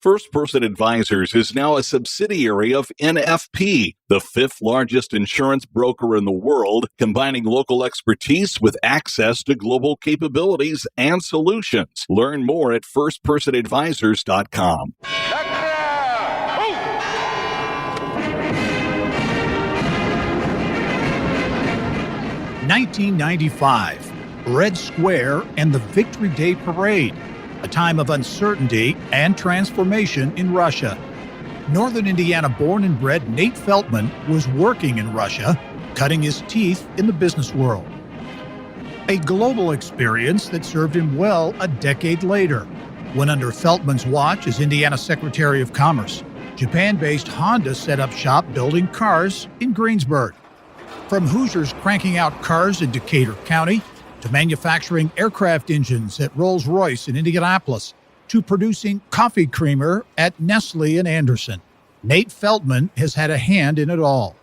First Person Advisors is now a subsidiary of NFP, the fifth largest insurance broker in the world, combining local expertise with access to global capabilities and solutions. Learn more at firstpersonadvisors.com. 1995, Red Square and the Victory Day Parade, a time of uncertainty and transformation in Russia. Northern Indiana born and bred Nate Feltman was working in Russia, cutting his teeth in the business world. A global experience that served him well a decade later, when under Feltman's watch as Indiana Secretary of Commerce, Japan-based Honda set up shop building cars in Greensburg. From Hoosiers cranking out cars in Decatur County, to manufacturing aircraft engines at Rolls-Royce in Indianapolis, to producing coffee creamer at Nestle in Anderson, Nate Feltman has had a hand in it all.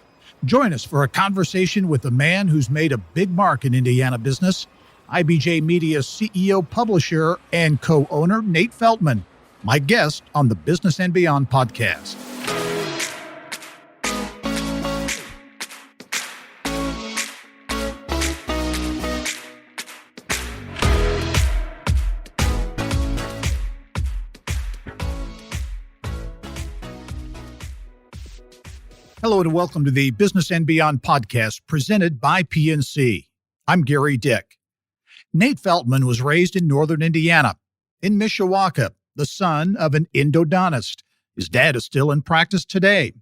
Join us for a conversation with the man who's made a big mark in Indiana business, IBJ Media CEO, publisher, and co-owner Nate Feltman, my guest on the Business and Beyond podcast. Hello and welcome to the Business and Beyond podcast presented by PNC. I'm Gary Dick. Nate Feltman was raised in northern Indiana, in Mishawaka, the son of an endodontist. His dad is still in practice today.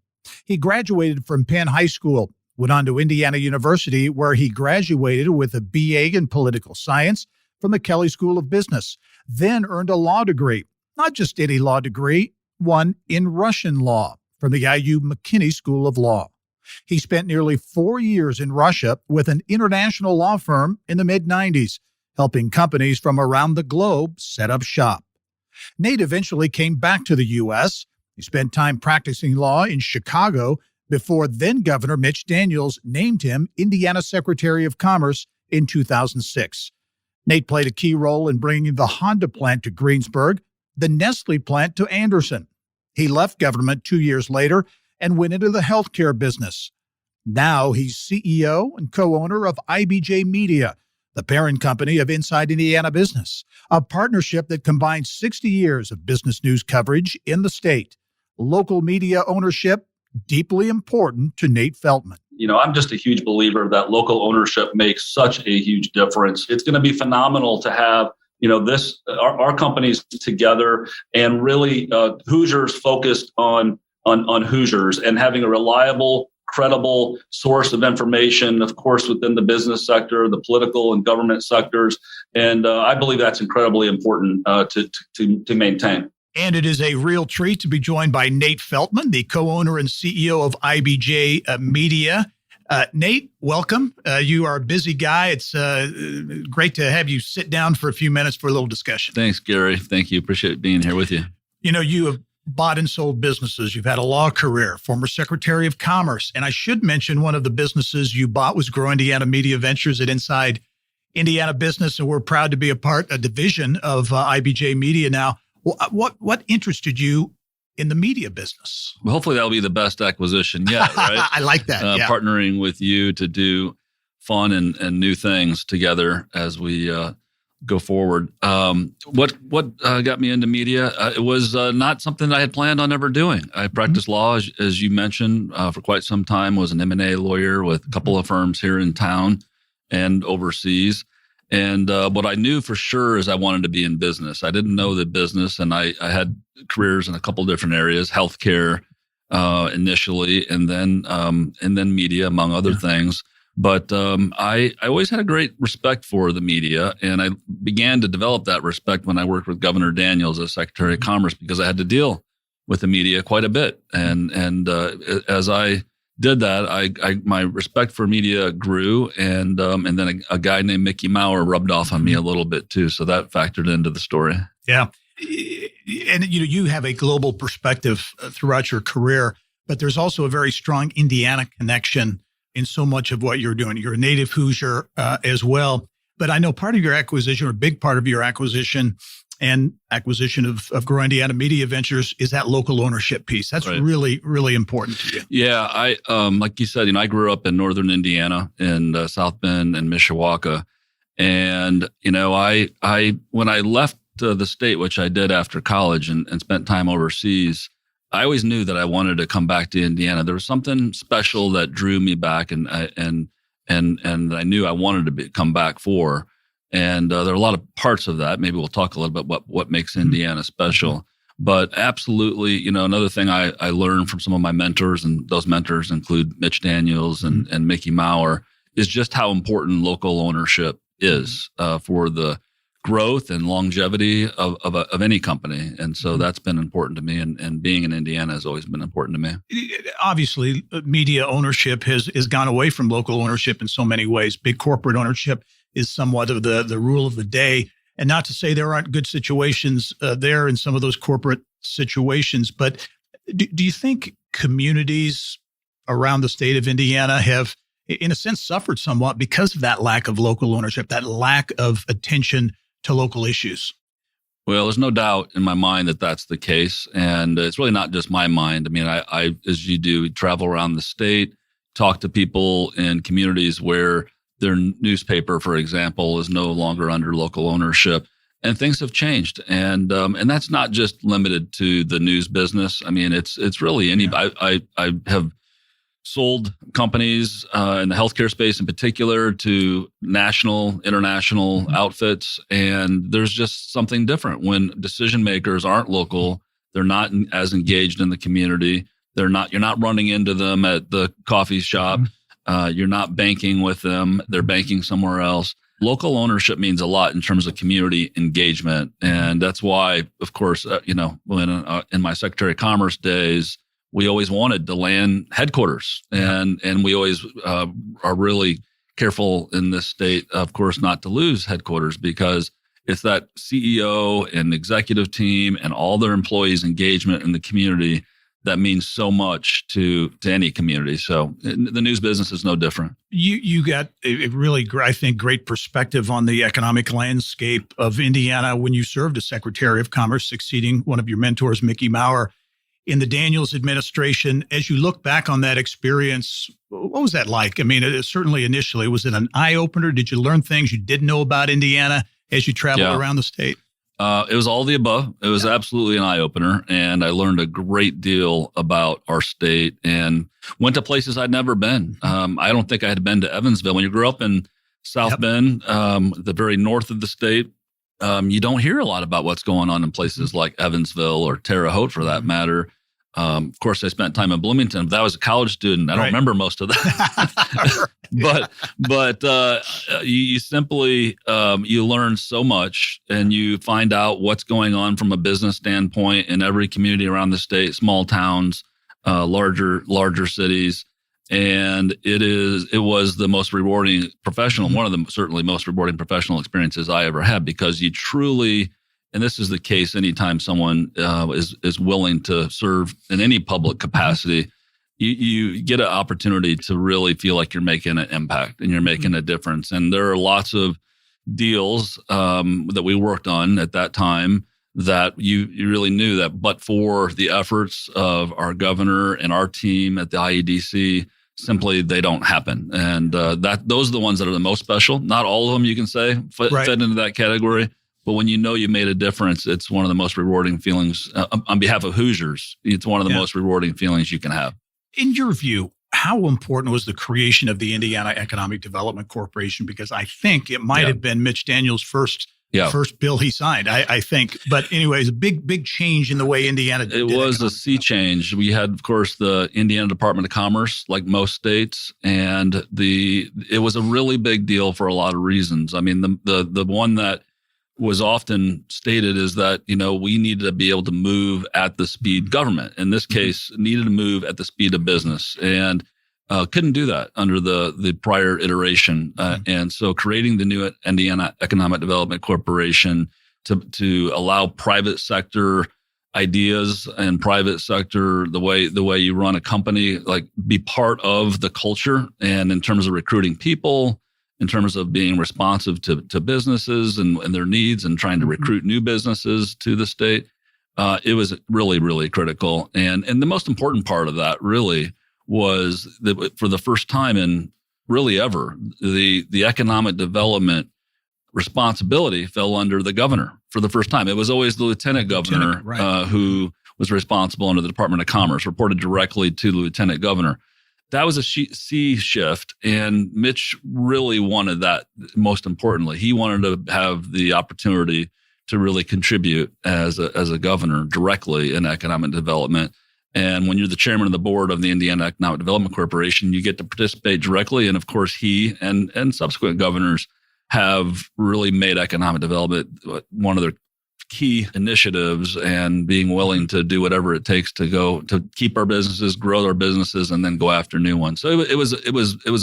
He graduated from Penn High School, went on to Indiana University, where he graduated with a BA in political science from the Kelley School of Business, then earned a law degree, not just any law degree, one in Russian law, from the IU McKinney School of Law. He spent nearly 4 years in Russia with an international law firm in the mid-90s, helping companies from around the globe set up shop. Nate eventually came back to the U.S. He spent time practicing law in Chicago before then-Governor Mitch Daniels named him Indiana Secretary of Commerce in 2006. Nate played a key role in bringing the Honda plant to Greensburg, the Nestle plant to Anderson. He left government 2 years later and went into the healthcare business. Now he's CEO and co-owner of IBJ Media, the parent company of Inside Indiana Business, a partnership that combines 60 years of business news coverage in the state. Local media ownership, deeply important to Nate Feltman. You know, I'm just a huge believer that local ownership makes such a huge difference. It's going to be phenomenal to have our companies together and really Hoosiers focused on Hoosiers and having a reliable, credible source of information, of course, within the business sector, the political and government sectors. And I believe that's incredibly important to maintain. And it is a real treat to be joined by Nate Feltman, the co-owner and CEO of IBJ Media. Nate, welcome. You are a busy guy. It's great to have you sit down for a few minutes for a little discussion. Thanks, Gary. Thank you. Appreciate being here with you. You know, you have bought and sold businesses. You've had a law career, former Secretary of Commerce. And I should mention one of the businesses you bought was Grow Indiana Media Ventures at Inside Indiana Business. And we're proud to be a division of IBJ Media now. What interested you in the media business? Well, hopefully that'll be the best acquisition yet, right? I like that. Yeah. Partnering with you to do fun and new things together as we go forward. What got me into media? It was not something I had planned on ever doing. I practiced law, as you mentioned, for quite some time, was an M&A lawyer with a couple of firms here in town and overseas. And what I knew for sure is I wanted to be in business. I didn't know the business, and I had careers in a couple different areas, healthcare initially, and then media, among other things. But I always had a great respect for the media, and I began to develop that respect when I worked with Governor Daniels as Secretary of Commerce, because I had to deal with the media quite a bit. And as I did that, my respect for media grew, and then a guy named Mickey Maurer rubbed off on me a little bit too, so that factored into the story. Yeah, and you have a global perspective throughout your career, but there's also a very strong Indiana connection in so much of what you're doing. You're a native Hoosier as well, but I know part of your acquisition, or a big part of your acquisition, and acquisition of Grow Indiana Media Ventures is that local ownership piece. That's right. really, really important to you. Yeah, I like you said, I grew up in northern Indiana in South Bend and Mishawaka, and I when I left the state, which I did after college and spent time overseas, I always knew that I wanted to come back to Indiana. There was something special that drew me back, and I knew I wanted to come back for. And there are a lot of parts of that. Maybe we'll talk a little bit about what makes Indiana special. But absolutely, another thing I learned from some of my mentors, and those mentors include Mitch Daniels and Mickey Maurer, is just how important local ownership is for the growth and longevity of any company. And so that's been important to me. And being in Indiana has always been important to me. Obviously, media ownership has gone away from local ownership in so many ways. Big corporate ownership is somewhat of the rule of the day. And not to say there aren't good situations there in some of those corporate situations, but do you think communities around the state of Indiana have, in a sense, suffered somewhat because of that lack of local ownership, that lack of attention to local issues? Well, there's no doubt in my mind that that's the case. And it's really not just my mind. I mean, I as you do, travel around the state, talk to people in communities where their newspaper, for example, is no longer under local ownership, and things have changed. And that's not just limited to the news business. I mean, it's really any. Yeah. I have sold companies in the healthcare space in particular to national, international outfits, and there's just something different when decision makers aren't local. They're not as engaged in the community. You're not running into them at the coffee shop. You're not banking with them. They're banking somewhere else. Local ownership means a lot in terms of community engagement. And that's why, of course, when in my Secretary of Commerce days, we always wanted to land headquarters. And we always are really careful in this state, of course, not to lose headquarters, because it's that CEO and executive team and all their employees' engagement in the community that means so much to any community. So the news business is no different. You got a really, I think, great perspective on the economic landscape of Indiana when you served as Secretary of Commerce, succeeding one of your mentors, Mickey Maurer, in the Daniels administration. As you look back on that experience, what was that like? I mean, certainly initially, was it an eye-opener? Did you learn things you didn't know about Indiana as you traveled around the state? It was all the above. It was absolutely an eye-opener, and I learned a great deal about our state and went to places I'd never been. I don't think I had been to Evansville. When you grew up in South Bend, the very north of the state, you don't hear a lot about what's going on in places like Evansville or Terre Haute, for that matter. Of course, I spent time in Bloomington, but I was a college student. I don't remember most of that. But you simply you learn so much, and you find out what's going on from a business standpoint in every community around the state, small towns, larger cities. And it was the most rewarding professional, one of the certainly most rewarding professional experiences I ever had, because you truly, and this is the case anytime someone is willing to serve in any public capacity, you get an opportunity to really feel like you're making an impact and you're making a difference. And there are lots of deals that we worked on at that time that you really knew that, but for the efforts of our governor and our team at the IEDC, simply they don't happen. And those are the ones that are the most special. Not all of them, you can say, fit into that category. But when you know you made a difference, it's one of the most rewarding feelings on behalf of Hoosiers. It's one of the most rewarding feelings you can have. In your view, how important was the creation of the Indiana Economic Development Corporation? Because I think it might have been Mitch Daniels' first bill he signed, I think. But anyways, a big change in the way Indiana did it. It was a sea change. We had, of course, the Indiana Department of Commerce, like most states, and it was a really big deal for a lot of reasons. I mean, the one that was often stated is that, we needed to be able to move at the speed government, in this case, needed to move at the speed of business, and couldn't do that under the prior iteration. And so creating the new Indiana Economic Development Corporation to allow private sector ideas and private sector, the way you run a company, like be part of the culture, and in terms of recruiting people, in terms of being responsive to businesses and their needs and trying to recruit new businesses to the state. It was really, really critical. And the most important part of that really was that for the first time in really ever, the economic development responsibility fell under the governor for the first time. It was always the lieutenant governor who was responsible under the Department of Commerce, reported directly to the lieutenant governor. That was a sea shift, and Mitch really wanted that. Most importantly, he wanted to have the opportunity to really contribute as a governor directly in economic development. And when you're the chairman of the board of the Indiana Economic Development Corporation, you get to participate directly. And of course, he and subsequent governors have really made economic development one of their key initiatives, and being willing to do whatever it takes to keep our businesses, grow our businesses, and then go after new ones. So it was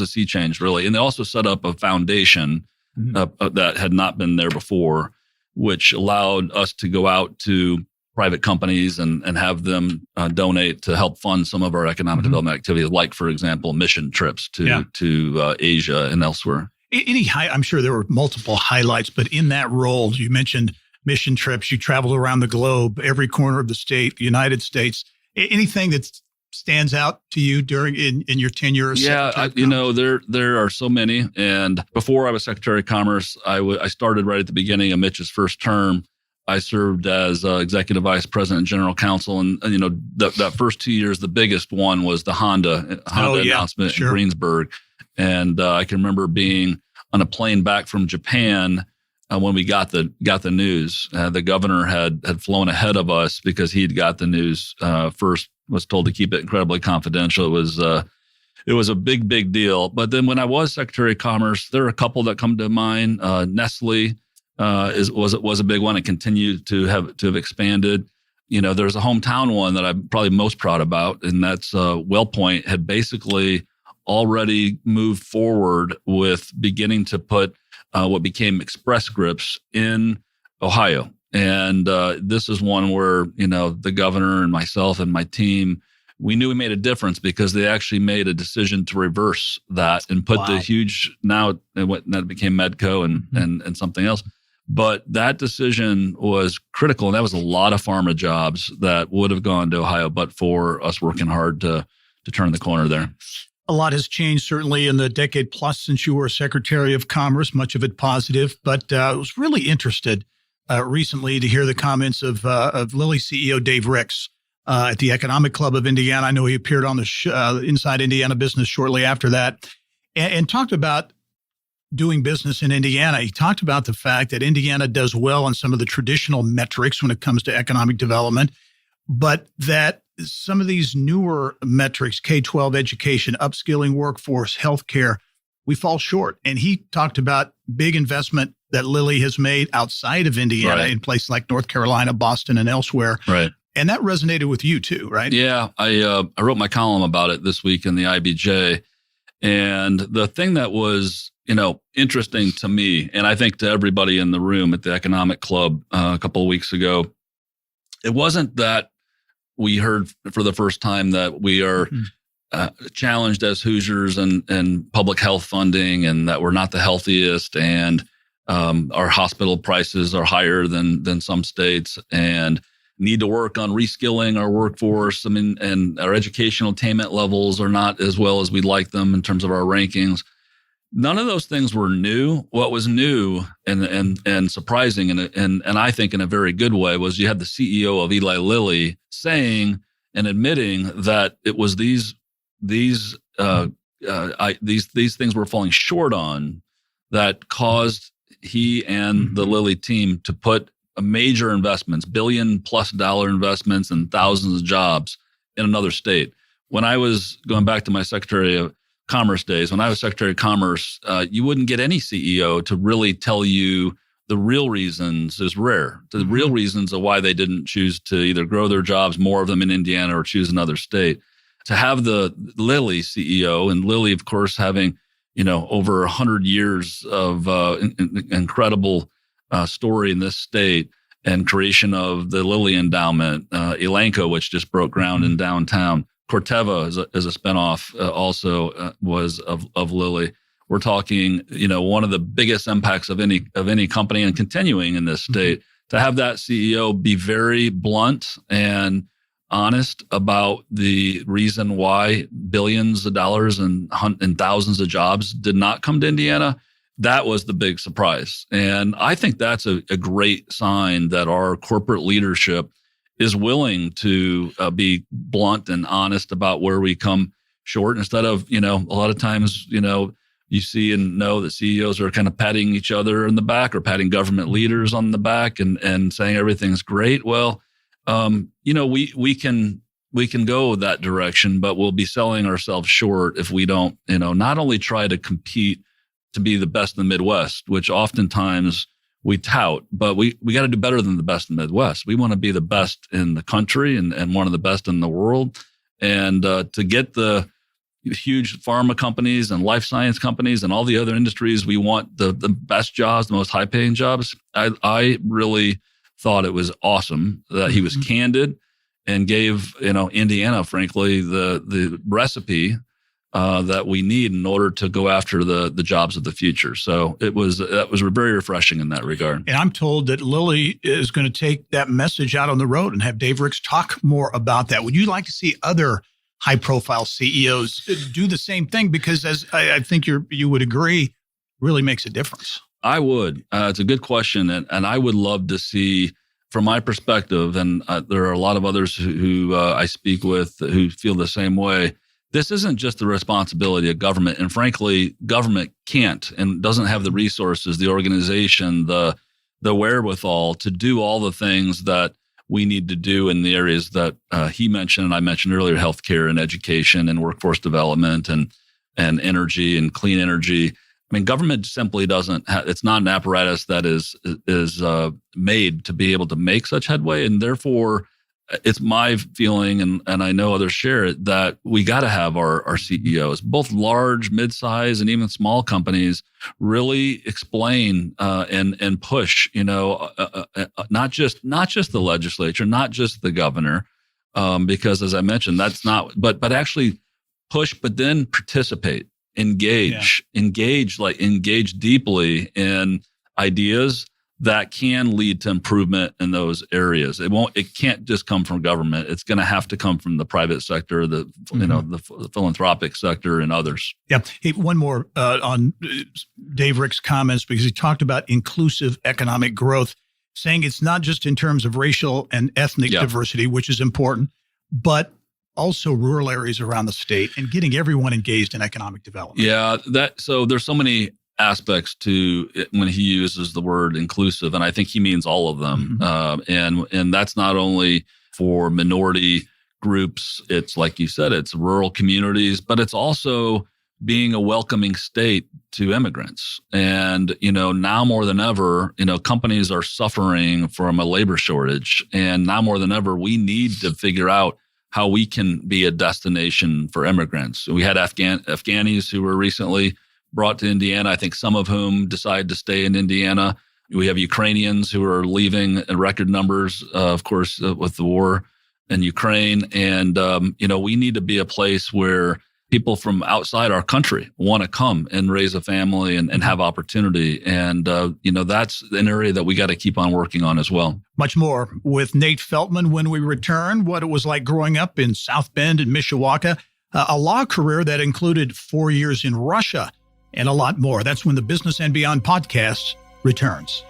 a sea change, really. And they also set up a foundation that had not been there before, which allowed us to go out to private companies and have them donate to help fund some of our economic development activities, like, for example, mission trips to Asia and elsewhere. I'm sure there were multiple highlights, but in that role, you mentioned mission trips. You traveled around the globe, every corner of the state, the United States. Anything that stands out to you in your tenure? There are so many. And before I was Secretary of Commerce, I started right at the beginning of Mitch's first term. I served as Executive Vice President and General Counsel. And that first 2 years, the biggest one was the Honda announcement in Greensburg. And I can remember being on a plane back from Japan when we got the news. The governor had flown ahead of us because he'd got the news first. Was told to keep it incredibly confidential. It was a big deal. But then when I was Secretary of Commerce, there are a couple that come to mind. Nestle was a big one and continued to have expanded. There's a hometown one that I'm probably most proud about, and that's WellPoint had basically already moved forward with beginning to put what became Express Scripts in Ohio. And this is one where, the governor and myself and my team, we knew we made a difference because they actually made a decision to reverse that and put the huge, now that became Medco and something else. But that decision was critical. And that was a lot of pharma jobs that would have gone to Ohio, but for us working hard to turn the corner there. A lot has changed, certainly, in the decade plus since you were Secretary of Commerce, much of it positive. But I was really interested recently to hear the comments of Lilly CEO Dave Ricks at the Economic Club of Indiana. I know he appeared on the Inside Indiana Business shortly after that and talked about doing business in Indiana. He talked about the fact that Indiana does well on some of the traditional metrics when it comes to economic development, but that some of these newer metrics, K-12 education, upskilling workforce, healthcare, we fall short. And he talked about big investment that Lilly has made outside of Indiana in places like North Carolina, Boston, and elsewhere. Right. And that resonated with you too, right? Yeah. I wrote my column about it this week in the IBJ. And the thing that was, interesting to me, and I think to everybody in the room at the Economic Club a couple of weeks ago, it wasn't that we heard for the first time that we are challenged as Hoosiers and public health funding, and that we're not the healthiest, and our hospital prices are higher than some states, and need to work on reskilling our workforce. And our educational attainment levels are not as well as we'd like them in terms of our rankings. None of those things were new. What was new and surprising, and I think in a very good way, was you had the CEO of Eli Lilly saying and admitting that it was these things were falling short on that caused he and the Lilly team to put major investments, $1 billion+ investments, and thousands of jobs in another state. When I was going back to my Secretary of Commerce days, when I was Secretary of Commerce, you wouldn't get any CEO to really tell you the real reasons is rare. The real reasons of why they didn't choose to either grow their jobs, more of them in Indiana, or choose another state. To have the Lilly CEO, and Lilly, of course, having over 100 years of incredible story in this state, and creation of the Lilly Endowment, Elanco, which just broke ground in downtown. Corteva is a spinoff also was of Lilly. we're talking, one of the biggest impacts of any company and continuing in this state. To have that CEO be very blunt and honest about the reason why billions of dollars and thousands of jobs did not come to Indiana, that was the big surprise. And I think that's a great sign that our corporate leadership is willing to be blunt and honest about where we come short, instead of, a lot of times, you see and know that CEOs are kind of patting each other in the back or patting government leaders on the back and saying everything's great. Well, we can go that direction, but we'll be selling ourselves short if we don't, not only try to compete to be the best in the Midwest, which oftentimes we tout, but we got to do better than the best in the Midwest. We want to be the best in the country and one of the best in the world. And to get the huge pharma companies and life science companies and all the other industries, we want the best jobs, the most high paying jobs. I really thought it was awesome that he was candid and gave, Indiana, frankly, the recipe that we need in order to go after the jobs of the future. So that was very refreshing in that regard. And I'm told that Lilly is going to take that message out on the road and have Dave Ricks talk more about that. Would you like to see other high-profile CEOs do the same thing? Because as I think you would agree, really makes a difference. I would. It's a good question. And I would love to see, from my perspective, and there are a lot of others who I speak with who feel the same way, this isn't just the responsibility of government. And frankly, government can't and doesn't have the resources, the organization, the wherewithal to do all the things that we need to do in the areas that he mentioned and I mentioned earlier: healthcare and education and workforce development and energy and clean energy. I mean, government simply doesn't it's not an apparatus that is made to be able to make such headway. And therefore, it's my feeling, and I know others share it, that we got to have our CEOs, both large, mid-size, and even small companies, really explain and push. Not just the legislature, not just the governor, because as I mentioned, that's not. But actually push, but then participate, engage deeply in ideas that can lead to improvement in those areas. It can't just come from government. It's going to have to come from the private sector, the philanthropic sector and others. Yeah. Hey, one more on Dave Ricks' comments, because he talked about inclusive economic growth, saying it's not just in terms of racial and ethnic diversity, which is important, but also rural areas around the state and getting everyone engaged in economic development. Yeah. So there's so many aspects to it when he uses the word inclusive, and I think he means all of them. And that's not only for minority groups. It's like you said, it's rural communities, but it's also being a welcoming state to immigrants. And, now more than ever, companies are suffering from a labor shortage. And now more than ever, we need to figure out how we can be a destination for immigrants. We had Afghanis who were recently brought to Indiana, I think some of whom decided to stay in Indiana. We have Ukrainians who are leaving in record numbers, of course, with the war in Ukraine. And, we need to be a place where people from outside our country want to come and raise a family and have opportunity. And, that's an area that we got to keep on working on as well. Much more with Nate Feltman when we return, what it was like growing up in South Bend and Mishawaka, a law career that included 4 years in Russia, and a lot more. That's when the Business and Beyond podcast returns.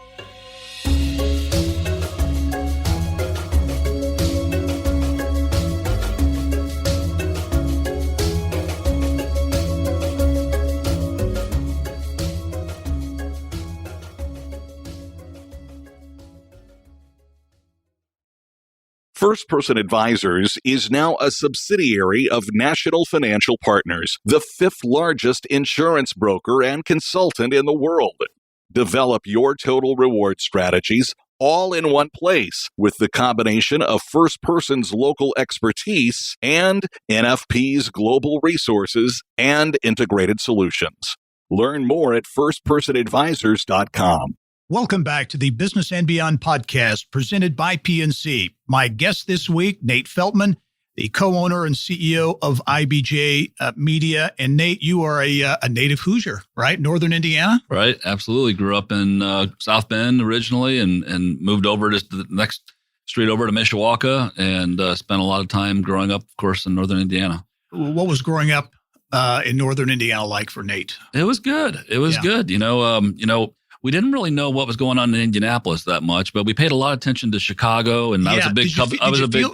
First Person Advisors is now a subsidiary of National Financial Partners, the fifth largest insurance broker and consultant in the world. Develop your total reward strategies all in one place with the combination of First Person's local expertise and NFP's global resources and integrated solutions. Learn more at firstpersonadvisors.com. Welcome back to the Business and Beyond podcast presented by PNC. My guest this week, Nate Feltman, the co-owner and CEO of IBJ Media. And Nate, you are a native Hoosier, right? Northern Indiana? Right. Absolutely. Grew up in South Bend originally and moved over to the next street over to Mishawaka and spent a lot of time growing up, of course, in Northern Indiana. What was growing up in Northern Indiana like for Nate? It was good. It was good. We didn't really know what was going on in Indianapolis that much, but we paid a lot of attention to Chicago, and I was a big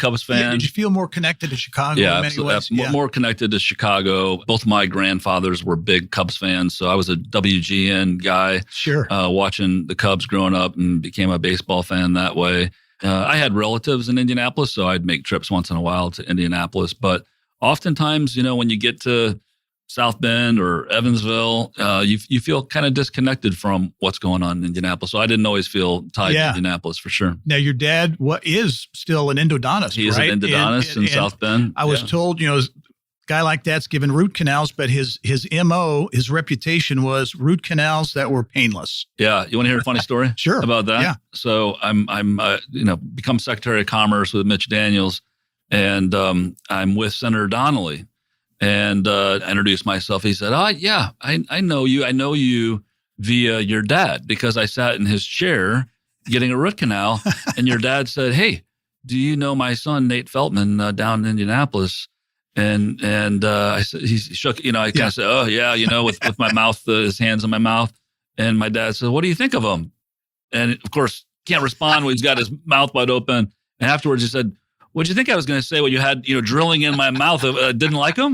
Cubs fan. Yeah, did you feel more connected to Chicago in many ways? More connected to Chicago. Both my grandfathers were big Cubs fans, so I was a WGN guy. Sure. Watching the Cubs growing up and became a baseball fan that way. I had relatives in Indianapolis, so I'd make trips once in a while to Indianapolis. But oftentimes, when you get to South Bend or Evansville, you feel kind of disconnected from what's going on in Indianapolis. So I didn't always feel tied to Indianapolis for sure. Now, your dad is still an endodontist, He is an endodontist in South Bend. I was told, a guy like that's given root canals, but his MO, his reputation was root canals that were painless. Yeah. You want to hear a funny story? Sure. About that? Yeah. So I'm become Secretary of Commerce with Mitch Daniels, and I'm with Senator Donnelly. And I introduced myself. He said, I know you. I know you via your dad because I sat in his chair getting a root canal. And your dad said, hey, do you know my son, Nate Feltman, down in Indianapolis? And I said, he shook, I kind of said, oh, yeah, with my mouth, his hands in my mouth. And my dad said, what do you think of him? And of course, can't respond when he's got his mouth wide open. And afterwards he said, what'd you think I was going to say? What you had, drilling in my mouth? Didn't like him.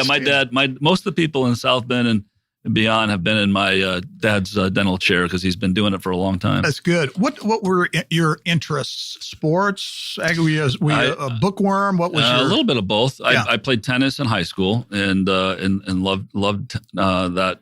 My dad, most of the people in South Bend and beyond have been in my dad's dental chair because he's been doing it for a long time. That's good. What were your interests? Sports? Were you a bookworm? What was a little bit of both. I played tennis in high school and loved that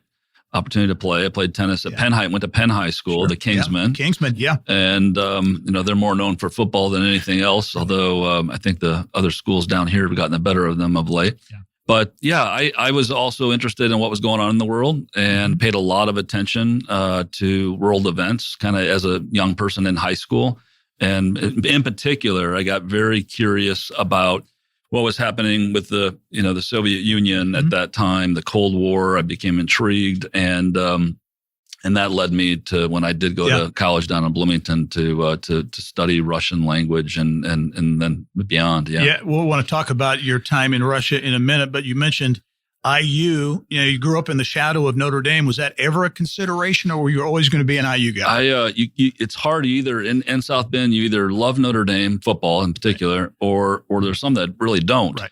opportunity to play. I played tennis at Penn High, went to Penn High School, the Kingsmen. Kingsmen, yeah. And, they're more known for football than anything else, although I think the other schools down here have gotten the better of them of late. Yeah. But I was also interested in what was going on in the world and paid a lot of attention to world events kind of as a young person in high school. And in particular, I got very curious about what was happening with the Soviet Union at that time, the Cold War. I became intrigued, and that led me to when I did go to college down in Bloomington to study Russian language and then beyond. Yeah. Yeah, we'll want to talk about your time in Russia in a minute, but you mentioned IU. You grew up in the shadow of Notre Dame. Was that ever a consideration, or were you always going to be an IU guy? It's hard either in South Bend. You either love Notre Dame football in particular, or there's some that really don't. Right.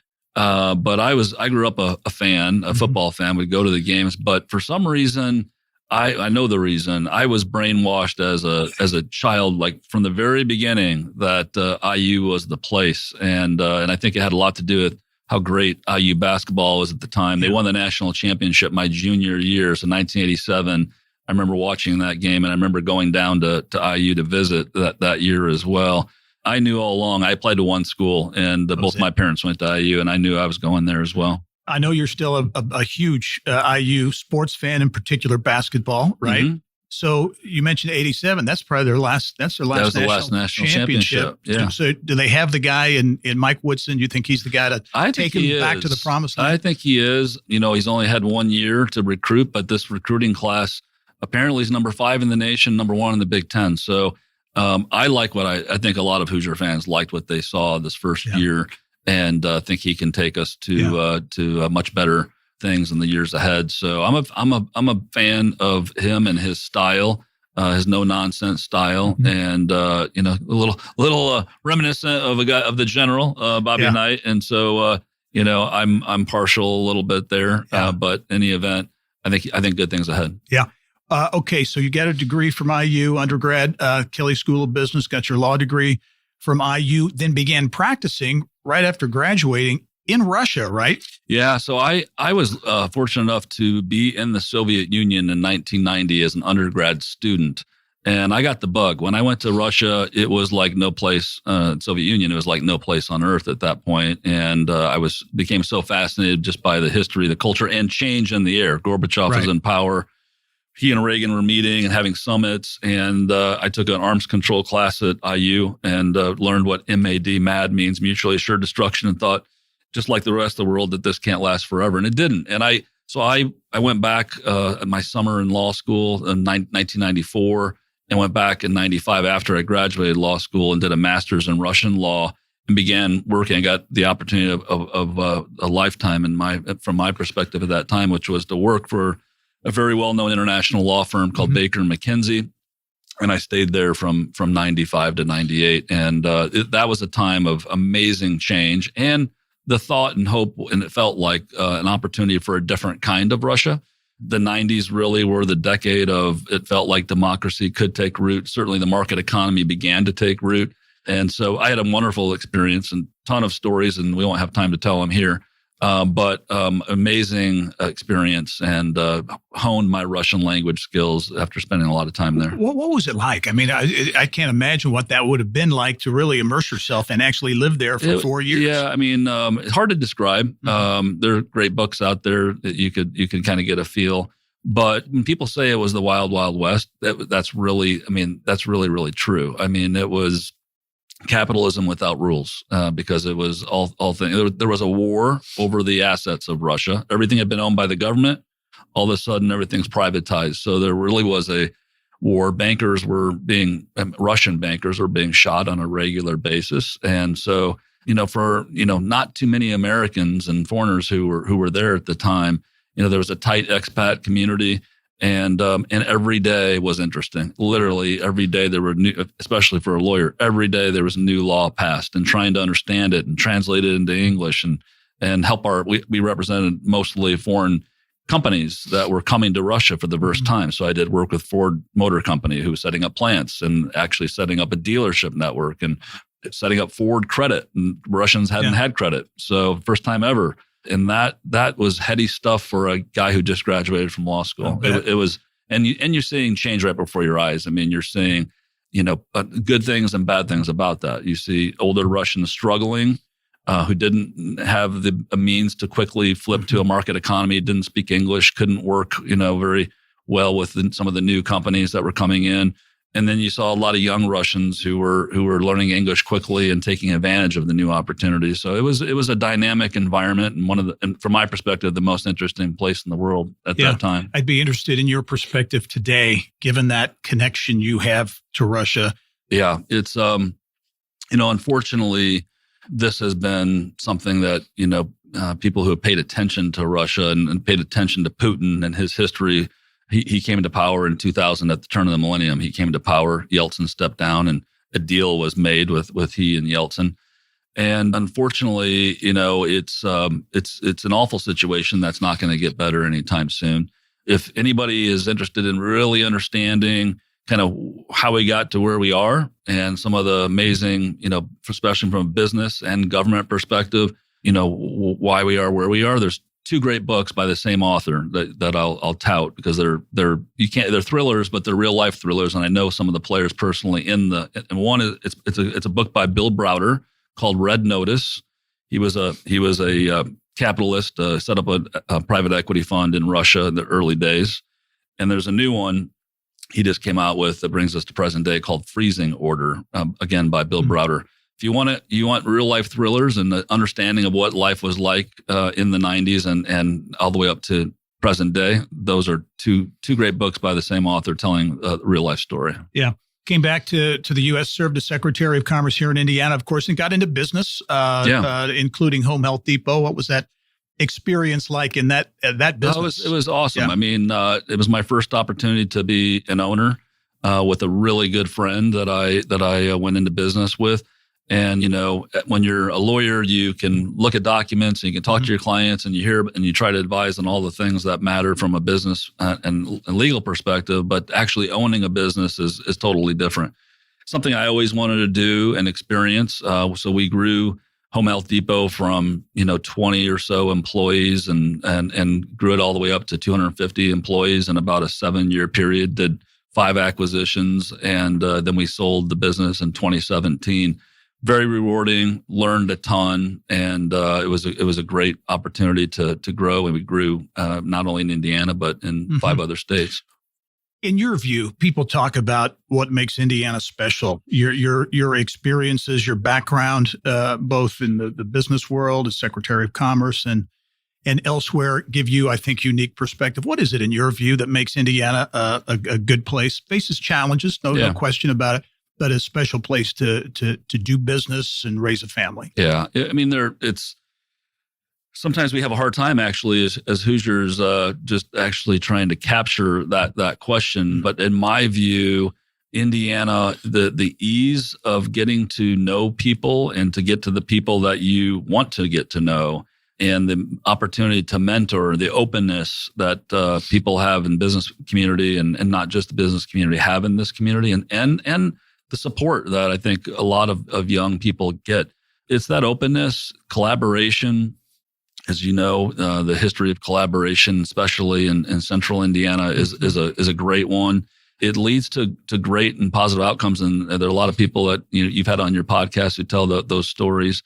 But I grew up a fan, a football fan. Would go to the games, but for some reason, I know the reason. I was brainwashed as a child, like from the very beginning, that IU was the place, and I think it had a lot to do with how great IU basketball was at the time. They won the national championship my junior year, so 1987. I remember watching that game, and I remember going down to IU to visit that year as well. I knew all along. I applied to one school, and both my parents went to IU, and I knew I was going there as well. I know you're still a huge IU sports fan, in particular basketball, right? Mm-hmm. So you mentioned 87. That's probably their last. That was the last national championship. Yeah. So do they have the guy in Mike Woodson? Do you think he's the guy to take him back to the promised land? I think he is. He's only had 1 year to recruit, but this recruiting class apparently is number 5 in the nation, number 1 in the Big Ten. So I like what I think a lot of Hoosier fans liked what they saw this first year, and think he can take us to much better things in the years ahead. So I'm a fan of him and his style, his no nonsense style, and a little reminiscent of a guy of the general Bobby Knight. And so I'm partial a little bit there, but in any event, I think good things ahead. Yeah. Okay, so you got a degree from IU, undergrad, Kelley School of Business, got your law degree from IU, then began practicing right after graduating in Russia, right? Yeah. So I was fortunate enough to be in the Soviet Union in 1990 as an undergrad student. And I got the bug. When I went to Russia, it was like no place, Soviet Union, it was like no place on earth at that point. And I became so fascinated just by the history, the culture, and change in the air. Gorbachev was in power. he and Reagan were meeting and having summits. And I took an arms control class at IU and learned what MAD means, mutually assured destruction, and thought, just like the rest of the world, that this can't last forever. And it didn't. And I went back my summer in law school in 1994 and went back in 95 after I graduated law school and did a master's in Russian law and began working. I got the opportunity of a lifetime from my perspective at that time, which was to work for a very well-known international law firm called Baker & McKenzie. And I stayed there from 95 to 98. And that was a time of amazing change and the thought and hope, and it felt like an opportunity for a different kind of Russia. The 90s really were the decade of, it felt like democracy could take root. Certainly the market economy began to take root. And so I had a wonderful experience and ton of stories, and we won't have time to tell them here. But amazing experience, and honed my Russian language skills after spending a lot of time there. What was it like? I mean, I can't imagine what that would have been like to really immerse yourself and actually live there for 4 years. Yeah, I mean, it's hard to describe. There are great books out there that you can kind of get a feel. But when people say it was the wild, wild west, that's really really true. I mean, it was capitalism without rules, because it was all things. There was a war over the assets of Russia. Everything had been owned by the government. All of a sudden, everything's privatized. So there really was a war. Russian bankers were being shot on a regular basis. And so, for not too many Americans and foreigners who were there at the time, there was a tight expat community. And every day was interesting. Literally every day there were new, especially for a lawyer, every day there was a new law passed, and trying to understand it and translate it into English and help we represented mostly foreign companies that were coming to Russia for the first time. So I did work with Ford Motor Company, who was setting up plants and actually setting up a dealership network and setting up Ford credit, and Russians hadn't had credit. So first time ever. And that was heady stuff for a guy who just graduated from law school. It was, and you're seeing change right before your eyes. I mean, you're seeing, good things and bad things about that. You see older Russians struggling, who didn't have the means to quickly flip to a market economy, didn't speak English, couldn't work, very well with some of the new companies that were coming in. And then you saw a lot of young Russians who were learning English quickly and taking advantage of the new opportunities. So it was a dynamic environment, and from my perspective, the most interesting place in the world at that time. I'd be interested in your perspective today, given that connection you have to Russia. Yeah, it's unfortunately, this has been something that people who have paid attention to Russia and paid attention to Putin and his history. He came into power in 2000 at the turn of the millennium. He came to power. Yeltsin stepped down, and a deal was made with he and Yeltsin. And unfortunately, it's an awful situation that's not going to get better anytime soon. If anybody is interested in really understanding kind of how we got to where we are and some of the amazing, especially from a business and government perspective, why we are where we are, there's two great books by the same author that I'll tout, because they're thrillers, but they're real life thrillers. And I know some of the players personally and one is, it's a book by Bill Browder called Red Notice. He was a capitalist, set up a private equity fund in Russia in the early days. And there's a new one he just came out with that brings us to present day called Freezing Order, again by Bill Browder. If you want real life thrillers and the understanding of what life was like in the 90s and all the way up to present day, those are two great books by the same author telling a real life story. Yeah. Came back to the U.S., served as Secretary of Commerce here in Indiana, of course, and got into business, including Home Health Depot. What was that experience like in that business? It was awesome. Yeah. I mean, it was my first opportunity to be an owner with a really good friend that I went into business with. And, when you're a lawyer, you can look at documents and you can talk to your clients and you hear and you try to advise on all the things that matter from a business and legal perspective. But actually owning a business is totally different. Something I always wanted to do and experience. So we grew Home Health Depot from, 20 or so employees and grew it all the way up to 250 employees in about a 7-year period, did 5 acquisitions. And then we sold the business in 2017. Very rewarding, learned a ton, and it was a great opportunity to grow. And we grew not only in Indiana but in 5 other states. In your view, people talk about what makes Indiana special. Your experiences, your background, both in the business world as Secretary of Commerce and elsewhere, give you, I think, unique perspective. What is it in your view that makes Indiana a good place? Faces challenges, no question about it, but a special place to do business and raise a family. Yeah, I mean, sometimes we have a hard time actually as Hoosiers just actually trying to capture that question. But in my view, Indiana, the ease of getting to know people and to get to the people that you want to get to know, and the opportunity to mentor, the openness that people have in business community and not just the business community have in this community, and the support that I think a lot of young people get. It's that openness, collaboration. As you know, the history of collaboration, especially in central Indiana, is a great one. It leads to great and positive outcomes, and there are a lot of people that you've had on your podcast who tell those stories,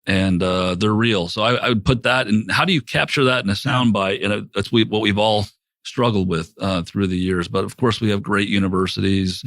and they're real. So I would put that in. How do you capture that in a soundbite? That's what we've all struggled with through the years. But of course, we have great universities,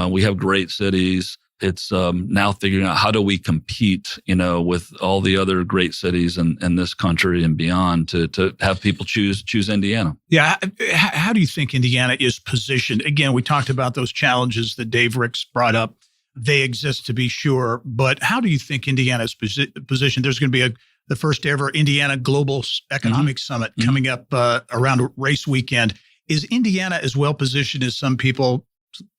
we have great cities. It's now figuring out how do we compete, with all the other great cities in this country and beyond to have people choose Indiana. Yeah. How do you think Indiana is positioned? Again, we talked about those challenges that Dave Ricks brought up. They exist to be sure, but how do you think Indiana is positioned? There's going to be the first ever Indiana Global Economic Summit coming up around race weekend. Is Indiana as well positioned as some people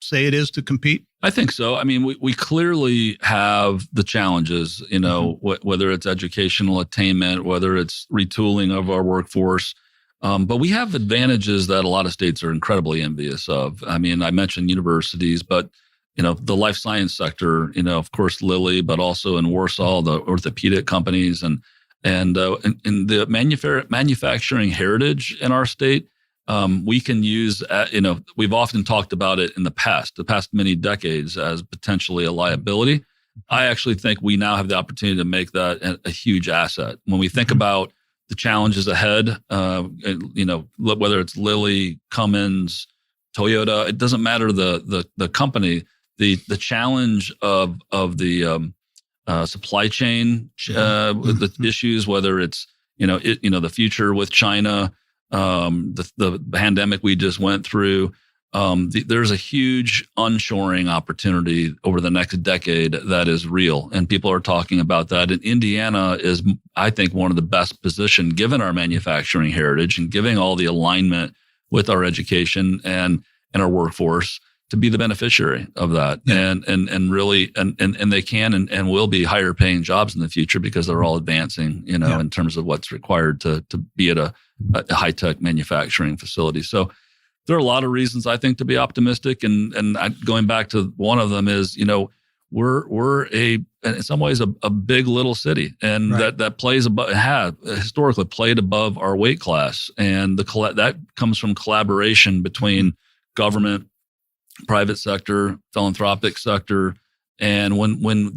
say it is to compete? I think so. I mean, we clearly have the challenges, whether it's educational attainment, whether it's retooling of our workforce. But we have advantages that a lot of states are incredibly envious of. I mean, I mentioned universities, but, the life science sector, of course, Lilly, but also in Warsaw, the orthopedic companies and the manufacturing heritage in our state. We can use, we've often talked about it in the past many decades as potentially a liability. I actually think we now have the opportunity to make that a huge asset. When we think about the challenges ahead, whether it's Lilly, Cummins, Toyota, it doesn't matter the company, the challenge of the supply chain, the issues, whether it's, the future with China, the pandemic we just went through, there's a huge onshoring opportunity over the next decade that is real. And people are talking about that. And Indiana is, I think, one of the best positioned, given our manufacturing heritage and giving all the alignment with our education and our workforce, to be the beneficiary of that. Yeah. And really, and they can and will be higher paying jobs in the future because they're all advancing, in terms of what's required to be at a high-tech manufacturing facility. So there are a lot of reasons, I think, to be optimistic. And going back to one of them is, we're in some ways a big little city, and that plays have historically played above our weight class. And that comes from collaboration between government, private sector, philanthropic sector. And when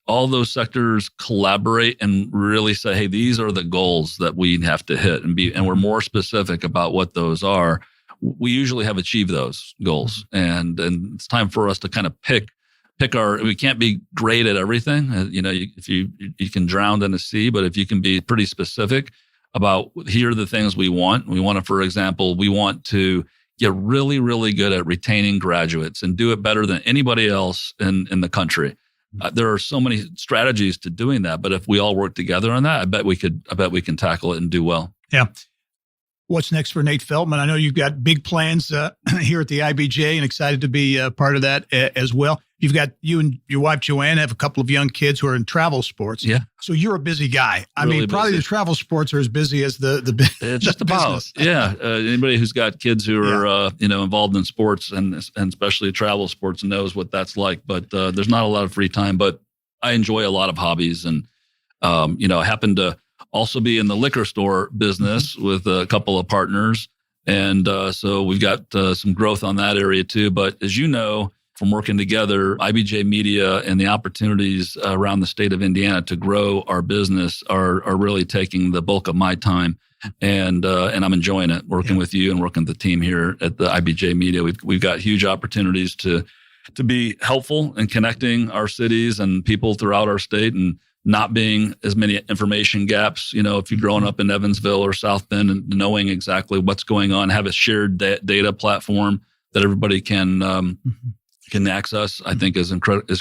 all those sectors collaborate and really say, hey, these are the goals that we have to hit and we're more specific about what those are, we usually have achieved those goals. And it's time for us to kind of pick we can't be great at everything. If you can drown in a sea, but if you can be pretty specific about here are the things we want, for example, we want to get really, really good at retaining graduates and do it better than anybody else in the country. There are so many strategies to doing that, but if we all work together on that, I bet we can tackle it and do well. Yeah. What's next for Nate Feltman? I know you've got big plans here at the IBJ and excited to be part of that as well. You've got you and your wife, Joanne, have a couple of young kids who are in travel sports. Yeah. So you're a busy guy. I mean, probably the travel sports are as busy as the just about. Yeah. Anybody who's got kids who are, involved in sports and especially travel sports knows what that's like. But there's not a lot of free time, but I enjoy a lot of hobbies. And, I happen to also be in the liquor store business with a couple of partners. And so we've got some growth on that area too. But as you know, from working together, IBJ Media and the opportunities around the state of Indiana to grow our business are really taking the bulk of my time. And I'm enjoying it, working with you and working with the team here at the IBJ Media. We've got huge opportunities to be helpful in connecting our cities and people throughout our state, and not being as many information gaps. If you're growing up in Evansville or South Bend, and knowing exactly what's going on, have a shared data platform that everybody can access, I think is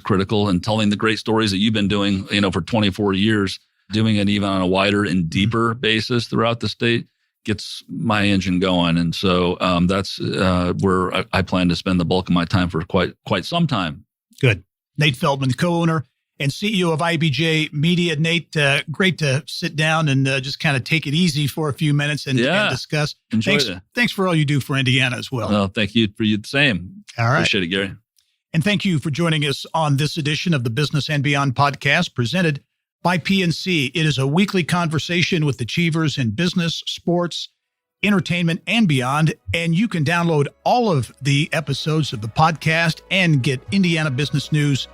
critical. And telling the great stories that you've been doing, for 24 years, doing it even on a wider and deeper basis throughout the state gets my engine going. And so that's where I plan to spend the bulk of my time for quite some time. Good. Nate Feltman, co-owner and CEO of IBJ Media. Nate, great to sit down and just kind of take it easy for a few minutes and discuss. Thanks for all you do for Indiana as well. Well, thank you for you the same. All right. Appreciate it, Gary. And thank you for joining us on this edition of the Business and Beyond podcast presented by PNC. It is a weekly conversation with achievers in business, sports, entertainment, and beyond. And you can download all of the episodes of the podcast and get Indiana business news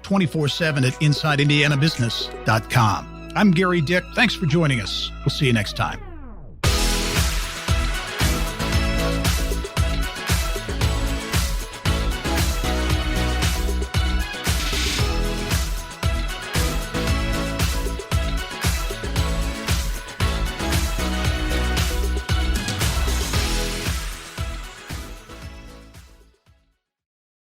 24/7 at InsideIndianaBusiness.com. I'm Gary Dick. Thanks for joining us. We'll see you next time.